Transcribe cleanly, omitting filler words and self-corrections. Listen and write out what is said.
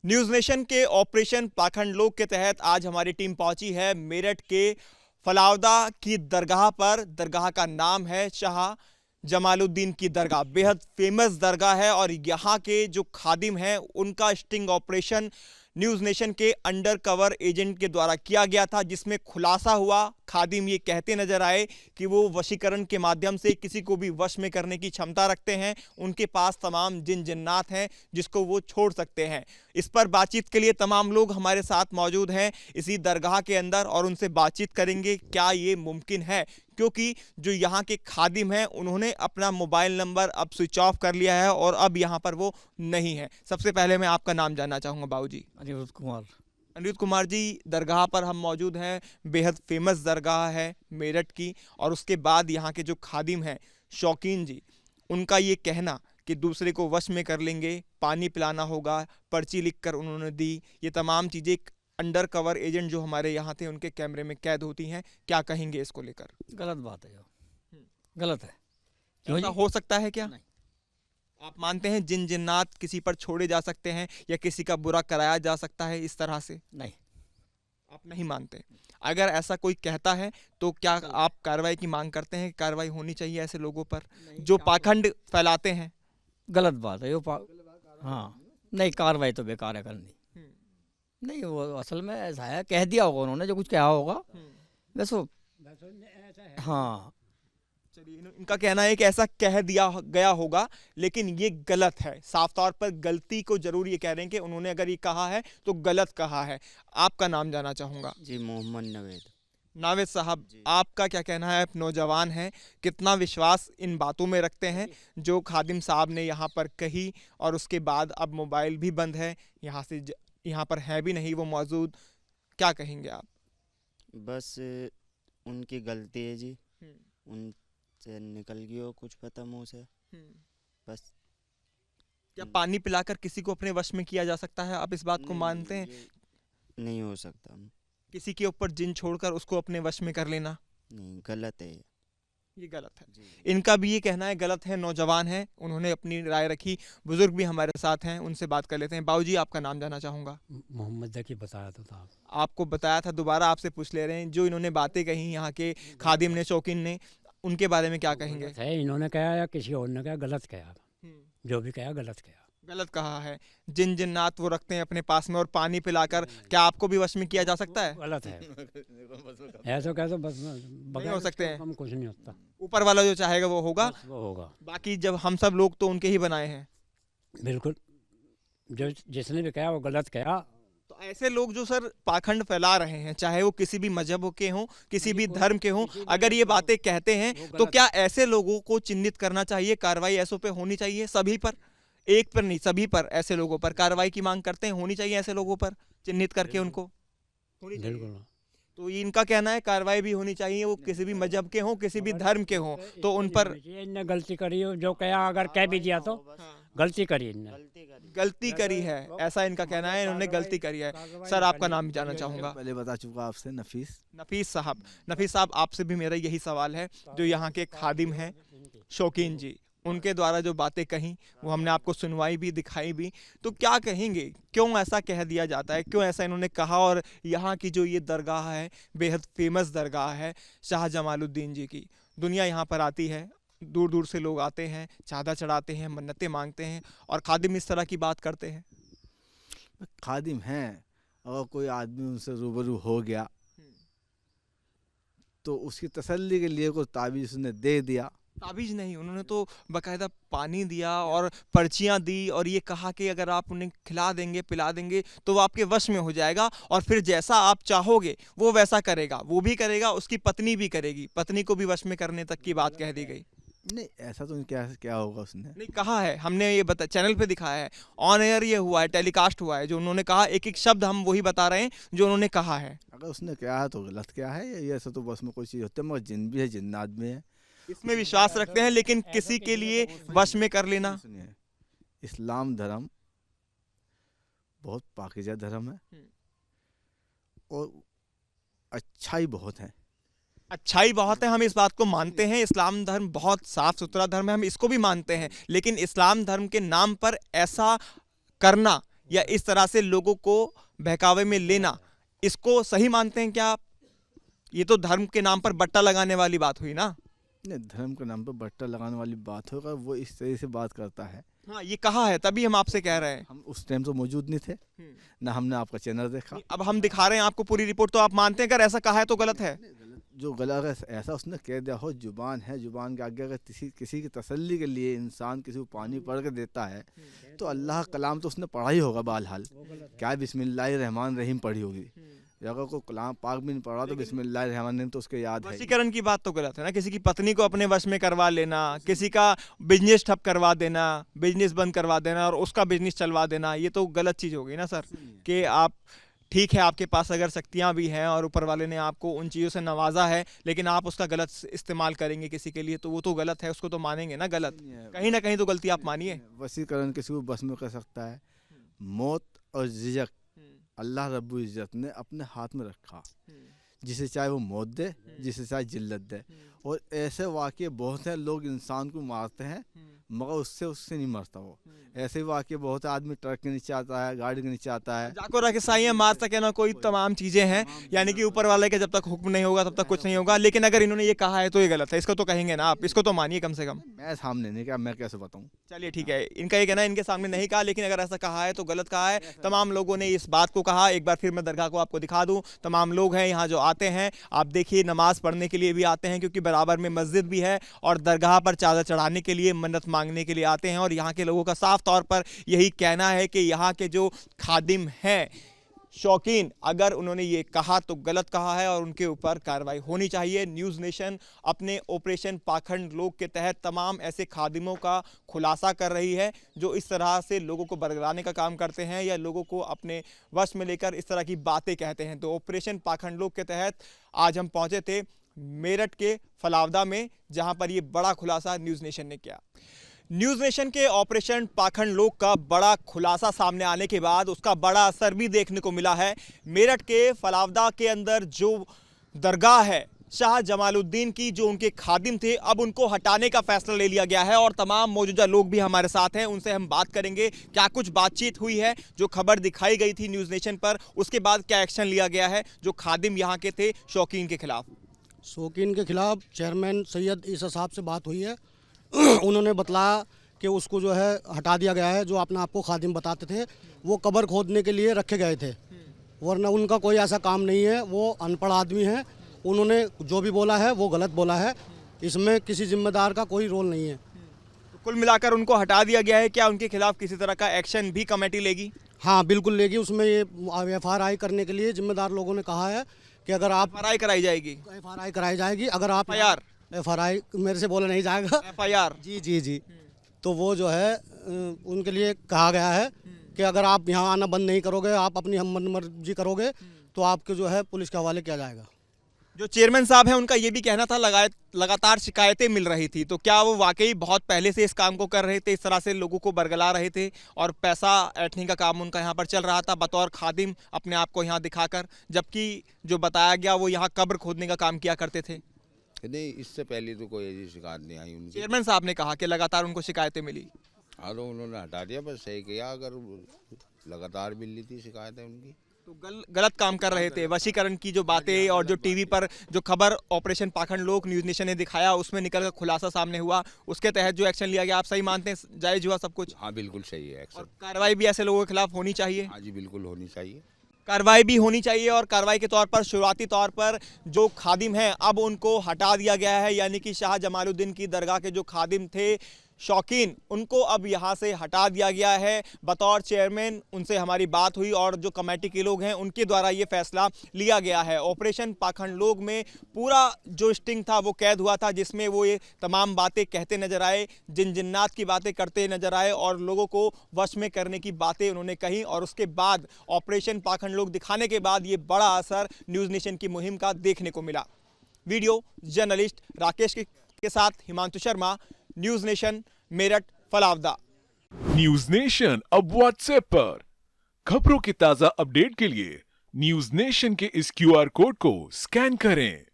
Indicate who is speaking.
Speaker 1: News nation के operation पाखंड लोक के तहत आज हमारी टीम पहुंची है मेरठ के फलावदा की दरगाह पर। दरगाह का नाम है शाह जमालुद्दीन की दरगाह। बेहद फेमस दरगाह है और यहाँ के जो खादिम हैं उनका स्टिंग ऑपरेशन न्यूज़ नेशन के अंडर कवर एजेंट के द्वारा किया गया था, जिसमें खुलासा हुआ। खादिम ये कहते नजर आए कि वो वशीकरण के माध्यम से किसी को भी वश में करने की क्षमता रखते हैं। उनके पास तमाम जिन जिन्नात हैं जिसको वो छोड़ सकते हैं। इस पर बातचीत के लिए तमाम लोग हमारे साथ मौजूद हैं इसी दरगाह के अंदर और उनसे बातचीत करेंगे क्या ये मुमकिन है, क्योंकि जो यहाँ के खादिम हैं उन्होंने अपना मोबाइल नंबर अब स्विच ऑफ कर लिया है और अब यहाँ पर वो नहीं है। सबसे पहले मैं आपका नाम जानना चाहूँगा बाबूजी।
Speaker 2: अनिरुद्ध कुमार।
Speaker 1: अनिरुद्ध कुमार जी, दरगाह पर हम मौजूद हैं। बेहद फेमस दरगाह है मेरठ की। और उसके बाद यहाँ के जो खादिम हैं शौकीन जी, उनका ये कहना कि दूसरे को वश में कर लेंगे, पानी पिलाना होगा, पर्ची लिखकर उन्होंने दी, ये तमाम चीज़ें अंडर कवर एजेंट जो हमारे यहाँ थे उनके कैमरे में कैद होती हैं। क्या कहेंगे इसको लेकर?
Speaker 2: गलत बात है, गलत है। क्यों
Speaker 1: ऐसा
Speaker 2: जी?
Speaker 1: हो सकता है क्या?
Speaker 2: नहीं।
Speaker 1: आप मानते हैं जिन जिन्नात किसी पर छोड़े जा सकते हैं या किसी का बुरा कराया जा सकता है इस तरह से?
Speaker 2: नहीं।
Speaker 1: आप नहीं मानते? अगर ऐसा कोई कहता है तो क्या आप कार्रवाई की मांग करते हैं? कार्रवाई होनी चाहिए ऐसे लोगों पर जो पाखंड फैलाते हैं?
Speaker 2: गलत बात है हाँ, नहीं, कार्रवाई तो बेकार है करनी। नहीं, वो असल में ऐसा है, कह दिया होगा उन्होंने जो कुछ कहा होगा वैसे। हाँ,
Speaker 1: चलिए, इनका कहना है कि ऐसा कह दिया गया होगा, लेकिन ये गलत है। साफ तौर पर गलती को जरूर ये कह रहे हैं कि उन्होंने अगर ये कहा है तो गलत कहा है। आपका नाम जानना चाहूँगा।
Speaker 3: जी, मोहम्मद नवेद।
Speaker 1: नावेद साहब, आपका क्या कहना है? आप नौजवान हैं, कितना विश्वास इन बातों में रखते हैं जो खादिम साहब ने यहाँ पर कही और उसके बाद अब मोबाइल भी बंद है, यहाँ पर है भी नहीं वो मौजूद, क्या कहेंगे आप?
Speaker 3: बस उनकी गलती है जी, उनसे निकल गई हो कुछ पता मुँह से। बस।
Speaker 1: क्या पानी पिलाकर किसी को अपने वश में किया जा सकता है? आप इस बात को मानते हैं?
Speaker 3: नहीं हो सकता।
Speaker 1: किसी के ऊपर जिन छोड़कर उसको अपने वश में कर लेना
Speaker 3: नहीं, गलत है
Speaker 1: ये गलत है। इनका भी ये कहना है गलत है। नौजवान है, उन्होंने अपनी राय रखी। बुजुर्ग भी हमारे साथ हैं, उनसे बात कर लेते हैं। बाबूजी, आपका नाम जानना चाहूँगा।
Speaker 4: मोहम्मद जकी बताया तो था।
Speaker 1: आपको बताया था, दोबारा आपसे पूछ ले रहे हैं। जो इन्होंने बातें कही यहाँ के खादिम ने, शौकीन ने, उनके बारे में क्या कहेंगे?
Speaker 4: है, इन्होंने कहा या किसी और ने कहा, गलत कहा। जो भी कहा गलत कहा।
Speaker 1: गलत कहा है। जिन जिन्नात वो रखते हैं अपने पास में और पानी पिलाकर, क्या आपको भी वश में किया जा सकता है?
Speaker 4: गलत है। ऐसा कह तो बस
Speaker 1: नहीं हो सकते हैं।
Speaker 4: हम कुछ नहीं होता।
Speaker 1: ऊपर वाला जो चाहेगा वो होगा।
Speaker 4: वो होगा।
Speaker 1: बाकी जब हम सब लोग तो उनके ही बनाए हैं।
Speaker 4: बिल्कुल, जो जिसने भी कहा वो गलत कहा।
Speaker 1: तो ऐसे लोग जो सर पाखंड फैला रहे हैं, चाहे वो किसी भी मजहब के हों, किसी भी धर्म के हों, अगर ये बातें कहते हैं तो क्या ऐसे लोगों को चिन्हित करना चाहिए? कार्रवाई ऐसों पे होनी चाहिए, सभी पर, एक पर नहीं, सभी पर। ऐसे लोगों पर कार्रवाई की मांग करते हैं, होनी चाहिए ऐसे लोगों पर, चिन्हित करके उनको होनी चाहिए।
Speaker 4: बिल्कुल।
Speaker 1: तो ये इनका कहना है कार्रवाई भी होनी चाहिए, वो किसी भी मजहब के हों, किसी भी धर्म के हों, तो उन पर
Speaker 4: इनने गलती करी हो, जो कहा अगर कह भी दिया तो गलती करी इनने।
Speaker 1: गलती करी है, ऐसा इनका कहना है। इन्होंने गलती करी है। सर, आपका नाम जानना चाहूँगा।
Speaker 5: पहले बता चुका आपसे, नफीस।
Speaker 1: नफीस साहब, नफीस साहब, आपसे भी मेरा यही सवाल है। जो यहाँ के खादिम हैं शौकीन जी, उनके द्वारा जो बातें कहीं वो हमने आपको सुनवाई भी, दिखाई भी, तो क्या कहेंगे? क्यों ऐसा कह दिया जाता है? क्यों ऐसा इन्होंने कहा? और यहाँ की जो ये दरगाह है, बेहद फेमस दरगाह है शाह जमालुद्दीन जी की। दुनिया यहाँ पर आती है, दूर दूर से लोग आते हैं, चादर चढ़ाते हैं, मन्नतें मांगते हैं, और खादिम इस तरह की बात करते हैं।
Speaker 5: खादिम हैं, और कोई आदमी उनसे रूबरू हो गया तो उसकी तसल्ली के लिए कोई ताबीज़ उसने दे दिया।
Speaker 1: ताबीज नहीं, उन्होंने तो बाकायदा पानी दिया और पर्चियां दी और ये कहा कि अगर आप उन्हें खिला देंगे, पिला देंगे तो वो आपके वश में हो जाएगा और फिर जैसा आप चाहोगे वो वैसा करेगा। वो भी करेगा, उसकी पत्नी भी करेगी, पत्नी को भी वश में करने तक की बात कह दी गई।
Speaker 5: नहीं, ऐसा तो क्या क्या होगा उसने
Speaker 1: नहीं कहा है, हमने ये चैनल पे दिखाया है, ऑन एयर ये हुआ है, टेलीकास्ट हुआ है। जो उन्होंने कहा, एक एक शब्द हम वही बता रहे हैं जो उन्होंने कहा है।
Speaker 5: अगर उसने कहा है तो गलत क्या है? ये ऐसा तो बस में कोई चीज़ होती है, मगर जिन भी है, जिन्नात भी है,
Speaker 1: इसमें विश्वास रखते हैं, लेकिन किसी के लिए वश में कर लेना।
Speaker 5: सुनिए, इस्लाम धर्म बहुत पाकीज़ा धर्म है और अच्छाई बहुत है।
Speaker 1: अच्छाई बहुत है, हम इस बात को मानते हैं। इस्लाम धर्म बहुत साफ सुथरा धर्म है, हम इसको भी मानते हैं। लेकिन इस्लाम धर्म के नाम पर ऐसा करना या इस तरह से लोगों को बहकावे में लेना, इसको सही मानते हैं क्या आप? ये तो धर्म के नाम पर बट्टा लगाने वाली बात हुई ना।
Speaker 5: नहीं, धर्म के नाम पर बट्टा लगाने वाली बात होगा, वो इस तरह से बात करता है।
Speaker 1: हाँ, ये कहा है, तभी हम आपसे कह रहे हैं।
Speaker 5: हम उस टाइम तो मौजूद नहीं थे, ना हमने आपका चैनल देखा।
Speaker 1: अब हम दिखा रहे हैं आपको पूरी रिपोर्ट, तो आप मानते हैं अगर ऐसा कहा है तो गलत है?
Speaker 5: जो गलत अगर ऐसा उसने कह दिया हो, जुबान है, जुबान के आगे अगर किसी की तसल्ली के लिए इंसान किसी को पानी पढ़ के देता है तो अल्लाह कलाम तो उसने पढ़ा ही होगा बहरहाल। क्या बिस्मिल्लाहिर रहमान रहीम पढ़ी होगी, अगर कोई कलाम पाक भी नहीं पढ़ा तो बिस्मिल्लाहिर रहमान रहीम तो उसके याद है।
Speaker 1: वशीकरण की बात तो गलत है ना, किसी की पत्नी को अपने वश में करवा लेना, किसी का बिजनेस ठप करवा देना, बिजनेस बंद करवा देना और उसका बिजनेस चलवा देना, ये तो गलत चीज़ होगी ना सर। कि आप ठीक है, आपके पास अगर शक्तियाँ भी हैं और ऊपर वाले ने आपको उन चीज़ों से नवाजा है, लेकिन आप उसका गलत इस्तेमाल करेंगे किसी के लिए, तो वो तो गलत है, उसको तो मानेंगे ना गलत। कहीं ना कहीं तो गलती आप मानिए।
Speaker 5: वशीकरण किसी को बस में कर सकता है। मौत और रिज़्क़ अल्लाह रब्बुल इज़्ज़त ने अपने हाथ में रखा, जिसे चाहे वो मौत दे, जिसे चाहे जिल्लत दे। और ऐसे वाक़े बहुत हैं, लोग इंसान को मारते हैं मगर उससे नहीं मरता वो। ऐसे वाक़े बहुत है, आदमी ट्रक के नीचे आता है, गाड़ी के नीचे आता है।
Speaker 1: जाको रखे साइयाँ मार सके ना कोई, तमाम चीज़ें हैं, यानी कि ऊपर वाले के जब तक हुक्म नहीं होगा तब तक कुछ नहीं होगा। लेकिन अगर इन्होंने ये कहा है तो ये गलत है, इसको तो कहेंगे ना आप, इसको तो मानिए कम से कम।
Speaker 5: मैं सामने नहीं कहा, मैं कैसे बताऊँ?
Speaker 1: चलिए ठीक है, इनका ये कहना है इनके सामने नहीं कहा, लेकिन अगर ऐसा कहा है तो गलत कहा है। तमाम लोगों ने इस बात को कहा। एक बार फिर मैं दरगाह को आपको दिखा दूं। तमाम लोग हैं यहाँ जो आते हैं, आप देखिए नमाज पढ़ने के लिए भी आते हैं, क्योंकि बराबर में मस्जिद भी है, और दरगाह पर चादर चढ़ाने के लिए, मन्नत मांगने के लिए आते हैं। और यहाँ के लोगों का साफ तौर पर यही कहना है कि यहाँ के जो खादिम हैं, शौकीन, अगर उन्होंने ये कहा तो गलत कहा है और उनके ऊपर कार्रवाई होनी चाहिए। न्यूज़ नेशन अपने ऑपरेशन पाखंड लोग के तहत तमाम ऐसे खादिमों का खुलासा कर रही है जो इस तरह से लोगों को बरगलाने का काम करते हैं या लोगों को अपने वश में लेकर इस तरह की बातें कहते हैं। तो ऑपरेशन पाखंड लोग के तहत आज हम पहुंचे थे मेरठ के फलावदा में, जहां पर ये बड़ा खुलासा न्यूज़ नेशन ने किया। न्यूज़ नेशन के ऑपरेशन पाखंड लोग का बड़ा खुलासा सामने आने के बाद उसका बड़ा असर भी देखने को मिला है। मेरठ के फलावदा के अंदर जो दरगाह है शाह जमालुद्दीन की, जो उनके खादिम थे, अब उनको हटाने का फैसला ले लिया गया है। और तमाम मौजूदा लोग भी हमारे साथ हैं, उनसे हम बात करेंगे क्या कुछ बातचीत हुई है, जो खबर दिखाई गई थी न्यूज़ नेशन पर, उसके बाद क्या एक्शन लिया गया है जो खादिम यहाँ के थे शौकीन के खिलाफ।
Speaker 6: शौकीन के खिलाफ चेयरमैन सैयद ईसा साहब से बात हुई है। उन्होंने बतलाया कि उसको जो है हटा दिया गया है। जो अपने आप को खादिम बताते थे वो कब्र खोदने के लिए रखे गए थे, वरना उनका कोई ऐसा काम नहीं है। वो अनपढ़ आदमी हैं, उन्होंने जो भी बोला है वो गलत बोला है, इसमें किसी जिम्मेदार का कोई रोल नहीं है।
Speaker 1: तो कुल मिलाकर उनको हटा दिया गया है, क्या उनके खिलाफ किसी तरह का एक्शन भी कमेटी लेगी?
Speaker 6: हाँ बिल्कुल लेगी। उसमें ये FRI करने के लिए जिम्मेदार लोगों ने कहा है कि अगर आप
Speaker 1: FRI कराई जाएगी।
Speaker 6: FRI कराई जाएगी। अगर आप
Speaker 1: FIR
Speaker 6: FRI मेरे से बोला नहीं जाएगा,
Speaker 1: FIR।
Speaker 6: जी जी जी। तो वो जो है उनके लिए कहा गया है कि अगर आप यहाँ आना बंद नहीं करोगे, आप अपनी हम मर्जी करोगे, तो आपके जो है पुलिस के हवाले किया जाएगा।
Speaker 1: जो चेयरमैन साहब हैं उनका ये भी कहना था लगातार शिकायतें मिल रही थी, तो क्या वो वाकई बहुत पहले से इस काम को कर रहे थे, इस तरह से लोगों को बरगला रहे थे और पैसा ऐंठने का काम उनका यहाँ पर चल रहा था बतौर खादिम अपने आप को यहाँ दिखाकर, जबकि जो बताया गया वो यहाँ कब्र खोदने का काम किया करते थे?
Speaker 7: नहीं, इससे पहले तो कोई ऐसी शिकायत नहीं आई उनकी।
Speaker 1: चेयरमैन साहब ने कहा कि लगातार उनको शिकायतें मिली।
Speaker 7: हाँ, तो उन्होंने हटा दिया, बस सही किया। अगर लगातार मिल रही थी शिकायतें उनकी,
Speaker 1: तो गलत काम कर रहे थे। वशीकरण की जो बातें और जो टीवी पर जो खबर ऑपरेशन पाखंड लोग न्यूज़ नेशन ने दिखाया उसमें निकल कर खुलासा सामने हुआ, उसके तहत जो एक्शन लिया गया, आप सही मानते हैं जायज हुआ सब कुछ?
Speaker 7: हाँ बिल्कुल सही है।
Speaker 1: और
Speaker 7: एक्शन,
Speaker 1: कार्रवाई भी ऐसे लोगों के खिलाफ होनी चाहिए?
Speaker 7: हाँ जी बिल्कुल होनी चाहिए।
Speaker 1: कार्रवाई भी होनी चाहिए। और कार्रवाई के तौर पर शुरुआती तौर पर जो खादिम हैं अब उनको हटा दिया गया है, यानी कि शाह जमालुद्दीन की दरगाह के जो खादिम थे शौकीन, उनको अब यहाँ से हटा दिया गया है बतौर चेयरमैन। उनसे हमारी बात हुई और जो कमेटी के लोग हैं उनके द्वारा ये फैसला लिया गया है। ऑपरेशन पाखंड लोग में पूरा जो स्टिंग था वो कैद हुआ था, जिसमें वो ये तमाम बातें कहते नजर आए, जिन्नात की बातें करते नजर आए और लोगों को वश में करने की बातें उन्होंने कही। और उसके बाद ऑपरेशन पाखंड लोग दिखाने के बाद ये बड़ा असर न्यूज़ नेशन की मुहिम का देखने को मिला। वीडियो जर्नलिस्ट राकेश के साथ Himanshu Sharma, news nation, Meerut, Phalauda.
Speaker 8: News nation अब व्हाट्सएप पर खबरों की ताजा अपडेट के लिए न्यूज़ नेशन के इस QR कोड को स्कैन करें।